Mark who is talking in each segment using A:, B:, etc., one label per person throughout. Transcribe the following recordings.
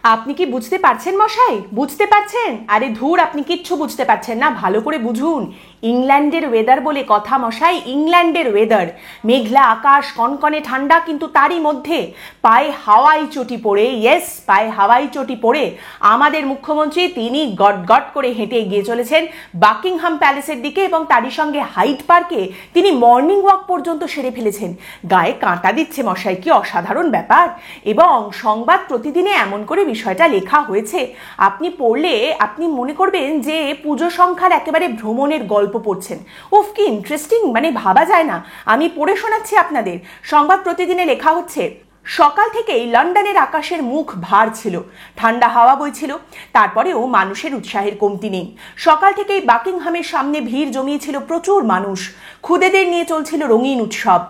A: আপনি কি বুঝতে পারছেন মশাই? বুঝতে পারছেন? আরে ধুর, আপনি কিচ্ছু বুঝতে পারছেন না, ভালো করে বুঝুন। ইংল্যান্ডের ওয়েদার বলে কথা মশাই, ইংল্যান্ডের ওয়েদার। মেঘলা আকাশ, কনকনে ঠান্ডা, কিন্তু তারই মধ্যে পায়ে হাওয়াই চটি পড়ে, ইয়েস, পায়ে হাওয়াই চটি পড়ে আমাদের মুখ্যমন্ত্রী তিনি গট গট করে হেঁটে এগিয়ে চলেছেন বাকিংহাম প্যালেসের দিকে, এবং তারই সঙ্গে হাইড পার্কে তিনি মর্নিং ওয়াক পর্যন্ত সেরে ফেলেছেন। গায়ে কাঁটা দিচ্ছে মশাই, কি অসাধারণ ব্যাপার। এবং সংবাদ প্রতিদিনে এমন করে বিষয়টা লেখা হয়েছে, আপনি পড়লে আপনি মনে করবেন যে পুজো সংখ্যার একেবারে ভ্রমণের গল্প পড়ছেন। উফ, কি ইন্টারেস্টিং, মানে ভাবা যায় না। আমি পড়ে শোনাচ্ছি আপনাদের। সংবাদ প্রতিদিনে লেখা হচ্ছে, সকাল থেকেই লন্ডনের আকাশের মুখ ভার ছিল, ঠান্ডা হাওয়া বইছিল, তারপরেও মানুষের উৎসাহের কমতি নেই। সকাল থেকেই বাকিংহামের সামনে ভিড় জমিয়েছিল প্রচুর মানুষ। খুদেদের নিয়ে চলছিল রঙিন উৎসব।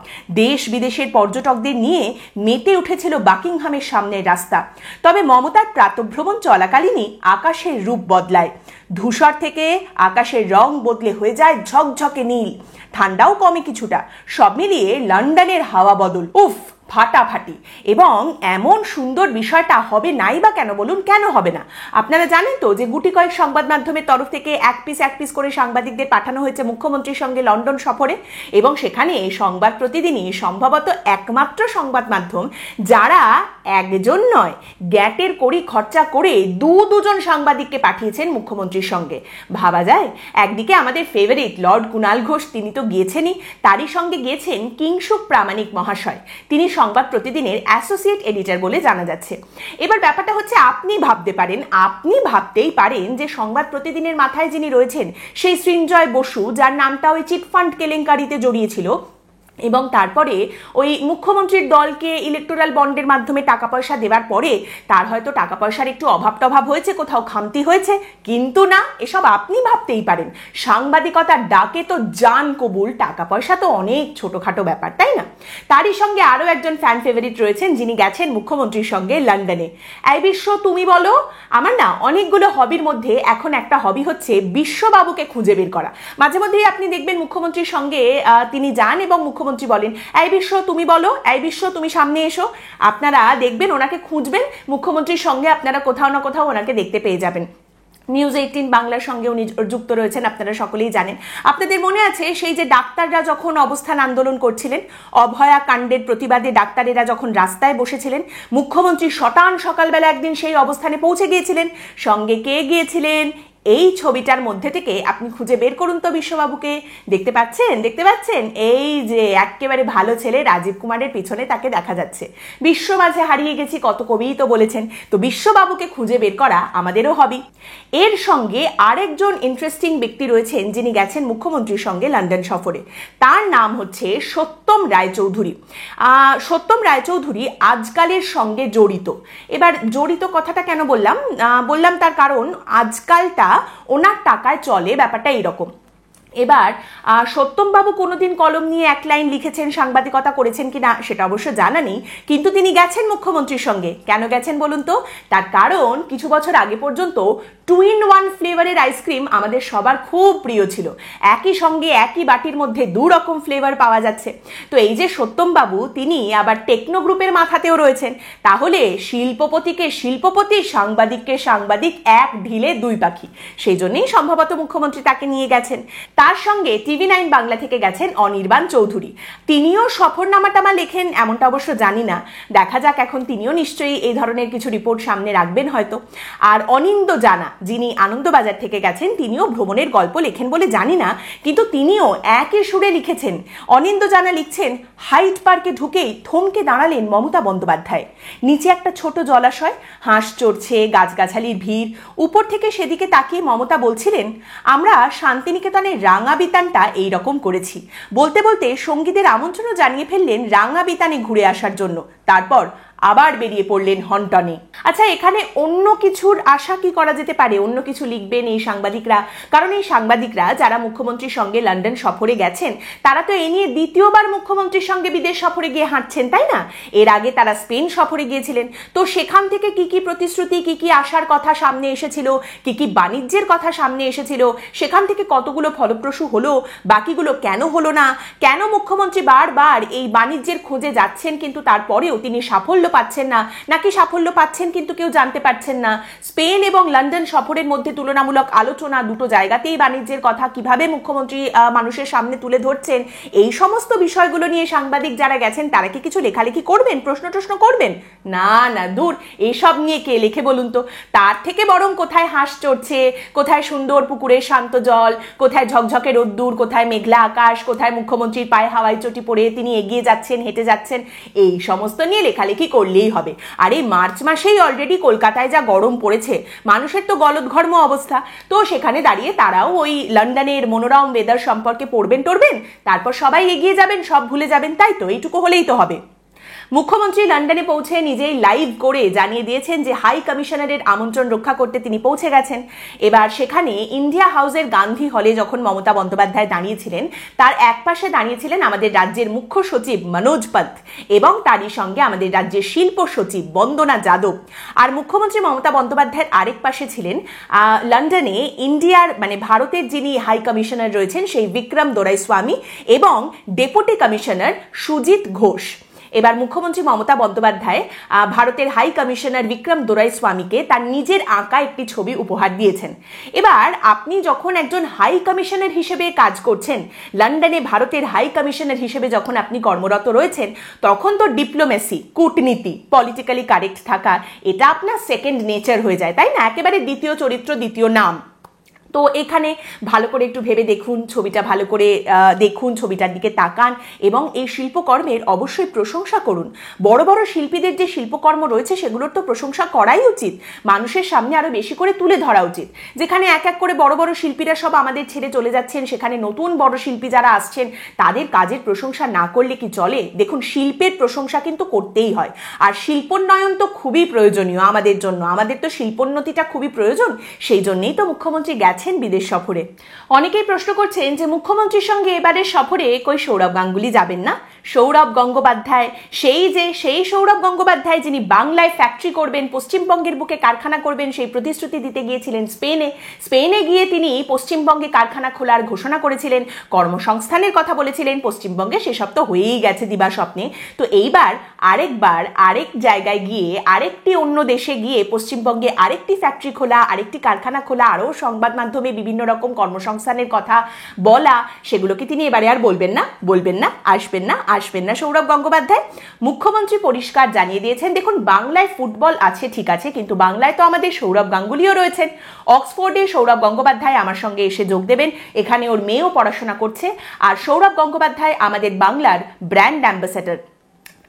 A: দেশ বিদেশের পর্যটকদের নিয়ে মেতে উঠেছিল বাকিংহামের সামনের রাস্তা। তবে মমতার প্রাতঃভ্রমণ চলাকালীনই আকাশের রূপ বদলায়। ধূসর থেকে আকাশের রং বদলে হয়ে যায় ঝকঝকে নীল। ঠান্ডাও কমে কিছুটা। সব মিলিয়ে লন্ডনের হাওয়া বদল, উফ, ফাটাফাটি। এবং এমন সুন্দর বিষয়টা হবে নাই বা কেন বলুন, কেন হবে না? আপনারা জানেন তো যে গুটি কয়েক সংবাদ মাধ্যমের তরফ থেকে এক পিস করে সাংবাদিকদের পাঠানো হয়েছে মুখ্যমন্ত্রীর সঙ্গে লন্ডন সফরে, এবং সেখানে সংবাদ প্রতিদিনই সম্ভবত একমাত্র সংবাদ মাধ্যম যারা একজন নয়, গ্যাটের কড়ি খরচা করে দুজন সাংবাদিককে পাঠিয়েছেন মুখ্যমন্ত্রীর সঙ্গে। ভাবা যায়, একদিকে আমাদের ফেভারিট লর্ড কুণাল ঘোষ, তিনি তো গিয়েছেনই, তারই সঙ্গে গিয়েছেন কিংশুক প্রামাণিক মহাশয়, তিনি সংবাদ প্রতিদিনের অ্যাসোসিয়েট এডিটর বলে জানা যাচ্ছে। এবার ব্যাপারটা হচ্ছে, আপনি ভাবতেই পারেন যে সংবাদ প্রতিদিনের মাথায় যিনি রয়েছেন সেই সৃঞ্জয় বসু, যার নামটা ওই চিটফান্ড কেলেঙ্কারিতে জড়িয়েছিল, এবং তারপরে ওই মুখ্যমন্ত্রীর দলকে ইলেকটোরাল বন্ডের মাধ্যমে টাকা পয়সা দেওয়ার পরে তার হয়তো টাকা পয়সার একটু অভাব টভাব হয়েছে, কোথাও খামতি হয়েছে, কিন্তু না, এসব আপনি ভাবতেই পারেন। সাংবাদিকতার ডাকে তো জান কবুল, টাকা পয়সা তো অনেক ছোটখাটো ব্যাপার, তাই না? তারই সঙ্গে আরও একজন ফ্যান ফেভারিট রয়েছেন, যিনি গেছেন মুখ্যমন্ত্রীর সঙ্গে লন্ডনে। এই বিশ্ব, তুমি বলো। আমার না অনেকগুলো হবির মধ্যে এখন একটা হবি হচ্ছে বিশ্ববাবুকে খুঁজে বের করা। মাঝে মধ্যেই আপনি দেখবেন মুখ্যমন্ত্রীর সঙ্গে তিনি যান এবং মুখ্যমন্ত্রী বলেন, এই বিশ্ব তুমি বলো, এই বিশ্ব তুমি সামনে এসো। আপনারা দেখবেন ওনাকে খুঁজবেন, মুখ্যমন্ত্রীর সঙ্গে আপনারা কোথাও না কোথাও ওনাকে দেখতে পেয়ে যাবেন। নিউজ 18 বাংলার সঙ্গে উনি যুক্ত রয়েছেন, আপনারা সকলেই জানেন। আপনাদের মনে আছে সেই যে ডাক্তাররা যখন অবস্থান আন্দোলন করছিলেন, অভয়া কাণ্ডের প্রতিবাদে ডাক্তারেরা যখন রাস্তায় বসেছিলেন, মুখ্যমন্ত্রী সকালবেলা একদিন সেই অবস্থানে পৌঁছে গিয়েছিলেন। সঙ্গে কে গিয়েছিলেন? এই ছবিটার মধ্যে থেকে আপনি খুঁজে বের করুন তো বিশ্ববাবুকে। দেখতে পাচ্ছেন? এই যে একেবারে ভালো ছেলে রাজীব কুমারের পিছনে তাকে দেখা যাচ্ছে। বিশ্ব মাঝে হারিয়ে গেছি, কত কবিই তো বলেছেন। তো বিশ্ববাবুকে খুঁজে বের করা আমাদেরও হবি। এর সঙ্গে আরেকজন ইন্টারেস্টিং ব্যক্তি রয়েছেন, যিনি গেছেন মুখ্যমন্ত্রীর সঙ্গে লন্ডন সফরে। তার নাম হচ্ছে সত্যম রায়চৌধুরী। সত্যম রায়চৌধুরী আজকালের সঙ্গে জড়িত। এবার জড়িত কথাটা কেন বললাম তার কারণ, আজকালটা ওনার টাকায় চলে, ব্যাপারটা এইরকম। এবার সত্যমবাবু কোনোদিন কলম নিয়ে এক লাইন লিখেছেন, সাংবাদিকতা করেছেন কিনা সেটা অবশ্য জানা নেই, কিন্তু তিনি গেছেন মুখ্যমন্ত্রীর সঙ্গে। কেন গেছেন বলুন তো? তার কারণ, কিছু বছর আগে পর্যন্ত 2-in-1 ফ্লেভারের আইসক্রিম আমাদের সবার খুব প্রিয় ছিল। একই সঙ্গে একই বাটির মধ্যে 2 রকম ফ্লেভার পাওয়া যাচ্ছে। তো এই যে সত্যমবাবু, তিনি আবার টেকনো গ্রুপের মাথাতেও রয়েছেন। তাহলে শিল্পপতিকে শিল্পপতি, সাংবাদিককে সাংবাদিক, এক ঢিলে 2 পাখি। সেই জন্যই সম্ভবত মুখ্যমন্ত্রী তাকে নিয়ে গেছেন। তার সঙ্গে TV9 বাংলা থেকে গেছেন অনির্বাণ চৌধুরী। তিনিও সফরনামা লেখেন এমনটা অবশ্য জানি না, দেখা যাক, এখন তিনিও নিশ্চয়ই এই ধরনের কিছু রিপোর্ট সামনে রাখবেন হয়তো। আর অনিন্দ জানা, যিনি আনন্দবাজার থেকে গেছেন, তিনিও ভ্রমণের গল্প লেখেন বলে জানি না, কিন্তু তিনিও একই সুরে লিখেছেন। অনিন্দ জানা লিখছেন, হাইড পার্কে ঢুকেই থমকে দাঁড়ালেন মমতা বন্দ্যোপাধ্যায়। নিচে একটা ছোট জলাশয়, হাঁস চড়ছে, গাছগাছালির ভিড়। উপর থেকে সেদিকে তাকিয়ে মমতা বলছিলেন, আমরা শান্তিনিকেতনের রাঙাবিতানটা এইরকম করেছি। বলতে বলতে সঙ্গীদের আমন্ত্রণও জানিয়ে ফেললেন রাঙাবিতানে ঘুরে আসার জন্য। তারপর আবার বেরিয়ে পড়লেন হন্টনে। আচ্ছা, এখানে অন্য কিছুর আশা কি করা যেতে পারে? অন্য কিছু লিখবেন এই সাংবাদিকরা, কারণ এই সাংবাদিকরা যারা মুখ্যমন্ত্রীর সঙ্গে লন্ডন সফরে গেছেন, তারা তো এ নিয়ে দ্বিতীয়বার মুখ্যমন্ত্রীর সঙ্গে বিদেশ সফরে গিয়ে হাঁটছেন, তাই না? এর আগে তারা স্পেন সফরে গিয়েছিলেন। তো সেখান থেকে কি কি প্রতিশ্রুতি, কি কি আশার কথা সামনে এসেছিল, কি কি বাণিজ্যের কথা সামনে এসেছিল, সেখান থেকে কতগুলো ফলপ্রসূ হলো, বাকিগুলো কেন হলো না, কেন মুখ্যমন্ত্রী বারবার এই বাণিজ্যের খোঁজে যাচ্ছেন কিন্তু তারপরেও তিনি সাফল্য পাচ্ছেন না, নাকি সাফল্য পাচ্ছেন কিন্তু কেউ জানতে পারছেন না। স্পেন এবং লন্ডন সফরের মধ্যে তুলনামূলক আলোচনা, দুটো জায়গাতেই বাণিজ্যের কথা কিভাবে মুখ্যমন্ত্রী মানুষের সামনে তুলে ধরছেন, এই সমস্ত বিষয়গুলো নিয়ে সাংবাদিক যারা গেছেন তারা কি কিছু লেখালেখি করবেন, প্রশ্ন করবেন? না না, দূর, এইসব নিয়ে কে লেখে বলুন তো? তার থেকে বরং কোথায় হাঁস চড়ছে, কোথায় সুন্দর পুকুরের শান্ত জল, কোথায় ঝকঝকে রোদ্দুর, কোথায় মেঘলা আকাশ, কোথায় মুখ্যমন্ত্রীর পায়ে হাওয়াই চটি পরে তিনি এগিয়ে যাচ্ছেন, হেঁটে যাচ্ছেন, এই সমস্ত নিয়ে লেখালেখি করলেই হবে। আর এই মার্চ মাসেই অলরেডি কলকাতায় যা গরম পড়েছে, মানুষের তো গলদঘর্ম অবস্থা, তো সেখানে দাঁড়িয়ে তারাও ওই লন্ডনের মনোরম ওয়েদার সম্পর্কে পড়বেন তারপর সবাই এগিয়ে যাবেন, সব ভুলে যাবেন, তাই তো? এইটুকু হলেই তো হবে। মুখ্যমন্ত্রী লন্ডনে পৌঁছে নিজেই লাইভ করে জানিয়ে দিয়েছেন যে হাই কমিশনারের আমন্ত্রণ রক্ষা করতে তিনি পৌঁছে গেছেন। এবার সেখানে ইন্ডিয়া হাউসের গান্ধী হলে যখন মমতা বন্দ্যোপাধ্যায় দাঁড়িয়েছিলেন, তার একপাশে দাঁড়িয়েছিলেন আমাদের রাজ্যের মুখ্য সচিব মনোজ পন্থ এবং তারই সঙ্গে আমাদের রাজ্যের শিল্প সচিব বন্দনা যাদব। আর মুখ্যমন্ত্রী মমতা বন্দ্যোপাধ্যায়ের আরেক পাশে ছিলেন লন্ডনে ইন্ডিয়ার মানে ভারতের যিনি হাই কমিশনার রয়েছেন সেই বিক্রম দোরাইস্বামী এবং ডেপুটি কমিশনার সুজিত ঘোষ। এবার মুখ্যমন্ত্রী মমতা বন্দ্যোপাধ্যায় ভারতের হাই কমিশনার বিক্রম দোরাইস্বামীকে তার নিজের আঁকা একটি ছবি উপহার দিয়েছেন। এবার আপনি যখন একজন হাই কমিশনার হিসেবে কাজ করছেন, লন্ডনে ভারতের হাই কমিশনার হিসেবে যখন আপনি কর্মরত রয়েছেন, তখন তো ডিপ্লোমেসি, কূটনীতি, পলিটিক্যালি কারেক্ট থাকা, এটা আপনার সেকেন্ড নেচার হয়ে যায়, তাই না? একেবারে দ্বিতীয় চরিত্র, দ্বিতীয় নাম। তো এখানে ভালো করে একটু ভেবে দেখুন, ছবিটা ভালো করে দেখুন, ছবিটার দিকে তাকান এবং এই শিল্পকর্মের অবশ্যই প্রশংসা করুন। বড় বড় শিল্পীদের যে শিল্পকর্ম রয়েছে সেগুলোর তো প্রশংসা করাই উচিত, মানুষের সামনে আরো বেশি করে তুলে ধরা উচিত। যেখানে এক এক করে বড় বড় শিল্পীরা সব আমাদের ছেড়ে চলে যাচ্ছেন, সেখানে নতুন বড় শিল্পী যারা আসছেন তাদের কাজের প্রশংসা না করলে কি চলে? দেখুন, শিল্পের প্রশংসা কিন্তু করতেই হয়, আর শিল্পোন্নয়ন তো খুবই প্রয়োজনীয় আমাদের জন্য, আমাদের তো শিল্পোন্নতিটা খুবই প্রয়োজন। সেই জন্যই তো মুখ্যমন্ত্রী গেছেন বিদেশ সফরে। অনেকেই প্রশ্ন করছেন যে মুখ্যমন্ত্রীর সঙ্গে এবারের সফরে কই সৌরভ গাঙ্গুলি যাবেন না? সৌরভ গঙ্গোপাধ্যায়, সেই সৌরভ গঙ্গোপাধ্যায় যিনি বাংলায় ফ্যাক্টরি করবেন, পশ্চিমবঙ্গের বুকে কারখানা করবেন, সেই প্রতিশ্রুতি দিতে গিয়েছিলেন স্পেনে গিয়ে তিনি পশ্চিমবঙ্গে কারখানা খোলার ঘোষণা করেছিলেন, কর্মসংস্থানের কথা বলেছিলেন পশ্চিমবঙ্গে, সেসব তো হয়েই গেছে দিবা স্বপ্নে। তো এইবার আরেক জায়গায় গিয়ে, আরেকটি অন্য দেশে গিয়ে পশ্চিমবঙ্গে আরেকটি ফ্যাক্টরি খোলা, আরেকটি কারখানা খোলা, আরও সংবাদ মাধ্যমে বিভিন্ন রকম কর্মসংস্থানের কথা বলা, সেগুলো কি তিনি এবারে আর বলবেন না? আসবেন না সৌরভ গঙ্গোপাধ্যায়? মুখ্যমন্ত্রী পরিষ্কার জানিয়ে দিয়েছেন, দেখুন, বাংলায় ফুটবল আছে ঠিক আছে, কিন্তু বাংলায় তো আমাদের সৌরভ গাঙ্গুলিও রয়েছেন। অক্সফোর্ডে সৌরভ গঙ্গোপাধ্যায় আমার সঙ্গে এসে যোগ দেবেন, এখানে ওর মেয়েও পড়াশোনা করছে, আর সৌরভ গঙ্গোপাধ্যায় আমাদের বাংলার ব্র্যান্ড অ্যাম্বাসেডর।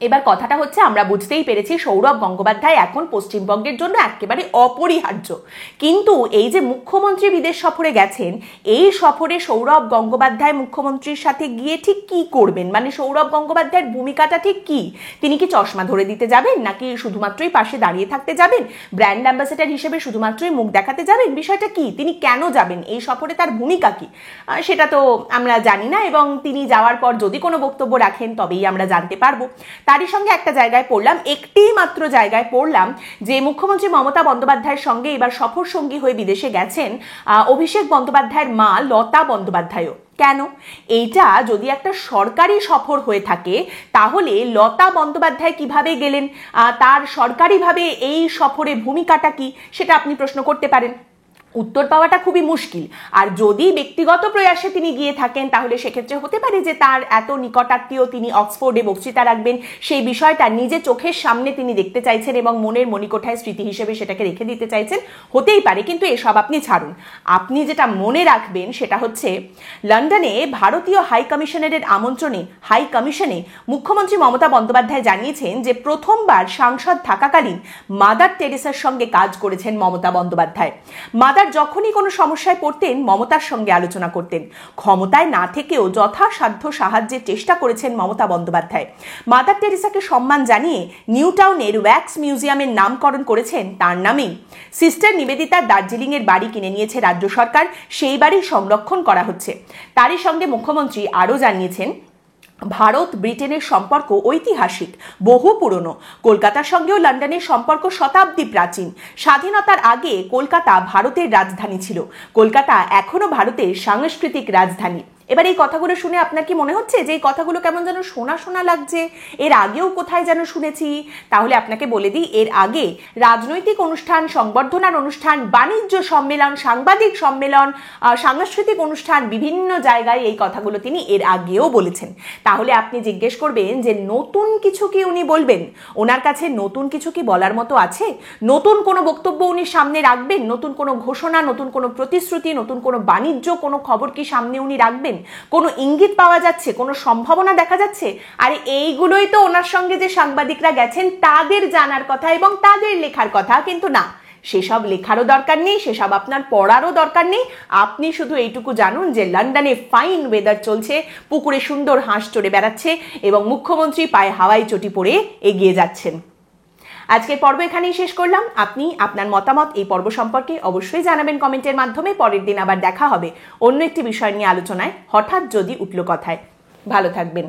A: এবার কথাটা হচ্ছে, আমরা বুঝতেই পেরেছি সৌরভ গঙ্গোপাধ্যায় এখন পশ্চিমবঙ্গের জন্য একেবারে অপরিহার্য, কিন্তু এই যে মুখ্যমন্ত্রী বিদেশ সফরে গেছেন, এই সফরে সৌরভ গঙ্গোপাধ্যায় মুখ্যমন্ত্রীর সাথে গিয়ে ঠিক কি করবেন? মানে সৌরভ গঙ্গোপাধ্যায়ের ভূমিকাটা ঠিক কি? তিনি কি চশমা ধরে দিতে যাবেন, নাকি শুধুমাত্রই পাশে দাঁড়িয়ে থাকতে যাবেন, ব্র্যান্ড অ্যাম্বাসেডর হিসেবে শুধুমাত্রই মুখ দেখাতে যাবেন? বিষয়টা কি? তিনি কেন যাবেন? এই সফরে তার ভূমিকা কি? সেটা তো আমরা জানি না, এবং তিনি যাওয়ার পর যদি কোনো বক্তব্য রাখেন তবেই আমরা জানতে পারবো। তারই সঙ্গে একটি মাত্র জায়গায় পড়লাম যে মুখ্যমন্ত্রী মমতা বন্দ্যোপাধ্যায়ের সঙ্গে এবার সফর সঙ্গী হয়ে বিদেশে গেছেন অভিষেক বন্দ্যোপাধ্যায়ের মা লতা বন্দ্যোপাধ্যায়ও। কেন? এইটা যদি একটা সরকারি সফর হয়ে থাকে, তাহলে লতা বন্দ্যোপাধ্যায় কিভাবে গেলেন, তার সরকারিভাবে এই সফরে ভূমিকাটা কি, সেটা আপনি প্রশ্ন করতে পারেন। উত্তর পাওয়াটা খুবই মুশকিল। আর যদি ব্যক্তিগত প্রয়াসে তিনি গিয়ে থাকেন, তাহলে সেক্ষেত্রে হতে পারে যে তার এত নিকটাত্মীয়, তিনি অক্সফোর্ডে বক্তৃতা রাখবেন, সেই বিষয়টা নিজে চোখের সামনে তিনি দেখতে চাইছেন এবং মনের মণিকোঠায় স্মৃতি হিসেবে সেটাকে রেখে দিতে চাইছেন, হতেই পারে। কিন্তু এসব আপনি ছাড়ুন, আপনি যেটা মনে রাখবেন সেটা হচ্ছে, লন্ডনে ভারতীয় হাই কমিশনারের আমন্ত্রণে হাই কমিশনে মুখ্যমন্ত্রী মমতা বন্দ্যোপাধ্যায় জানিয়েছেন যে প্রথমবার সাংসদ থাকাকালীন মাদার টেরেসার সঙ্গে কাজ করেছেন মমতা বন্দ্যোপাধ্যায়। মাদার যখনই কোনো সমস্যায় পড়তেন, মমতার সঙ্গে আলোচনা করতেন। ক্ষমতায় না থেকেও যথাসাধ্য সাহায্যের চেষ্টা করেছেন মমতা বন্দ্যোপাধ্যায়। মাদার টেরেসাকে সম্মান জানিয়ে নিউ টাউনের ওয়্যাক্স মিউজিয়ামের নামকরণ করেছেন তার নামেই। সিস্টার নিবেদিতার দার্জিলিংয়ের বাড়ি কিনে নিয়েছে রাজ্য সরকার, সেই বাড়ি সংরক্ষণ করা হচ্ছে। তারই সঙ্গে মুখ্যমন্ত্রী আরও জানিয়েছেন, ভারত ব্রিটেনের সম্পর্ক ঐতিহাসিক, বহু পুরনো। কলকাতার সঙ্গেও লন্ডনের সম্পর্ক শতাব্দী প্রাচীন। স্বাধীনতার আগে কলকাতা ভারতের রাজধানী ছিল। কলকাতা এখনো ভারতের সাংস্কৃতিক রাজধানী। এবার এই কথাগুলো শুনে আপনার কি মনে হচ্ছে যে এই কথাগুলো কেমন যেন শোনা শোনা লাগছে, এর আগেও কোথায় যেন শুনেছি? তাহলে আপনাকে বলে দিই, এর আগে রাজনৈতিক অনুষ্ঠান, সংবর্ধনার অনুষ্ঠান, বাণিজ্য সম্মেলন, সাংবাদিক সম্মেলন, সাংস্কৃতিক অনুষ্ঠান, বিভিন্ন জায়গায় এই কথাগুলো তিনি এর আগেও বলেছেন। তাহলে আপনি জিজ্ঞেস করবেন যে নতুন কিছু কি উনি বলবেন? ওনার কাছে নতুন কিছু কি বলার মতো আছে? নতুন কোনো বক্তব্য উনি সামনে রাখবেন? নতুন কোনো ঘোষণা, নতুন কোনো প্রতিশ্রুতি, নতুন কোনো বাণিজ্য কোনো খবর কি সামনে উনি রাখবেন? কোনো ইঙ্গিত পাওয়া যাচ্ছে? কোনো সম্ভাবনা দেখা যাচ্ছে? আরে এইগুলোই তো ওনার সঙ্গে যে সাংবাদিকরা গেছেন তাদের জানার কথা এবং তাদের লেখার কথা, কিন্তু না, সেসব লেখারও দরকার নেই, সেসব আপনার পড়ারও দরকার নেই। আপনি শুধু এইটুকু জানুন যে লন্ডনে ফাইন ওয়েদার চলছে, পুকুরে সুন্দর হাঁস চড়ে বেড়াচ্ছে এবং মুখ্যমন্ত্রী পায়ে হাওয়াই চটি পরে এগিয়ে যাচ্ছেন। আজকের পর্ব এখানেই শেষ করলাম। আপনি আপনার মতামত এই পর্ব সম্পর্কে অবশ্যই জানাবেন কমেন্টের মাধ্যমে। পরের দিন আবার দেখা হবে অন্য একটি বিষয় নিয়ে আলোচনায়, হঠাৎ যদি উঠল কথায়। ভালো থাকবেন।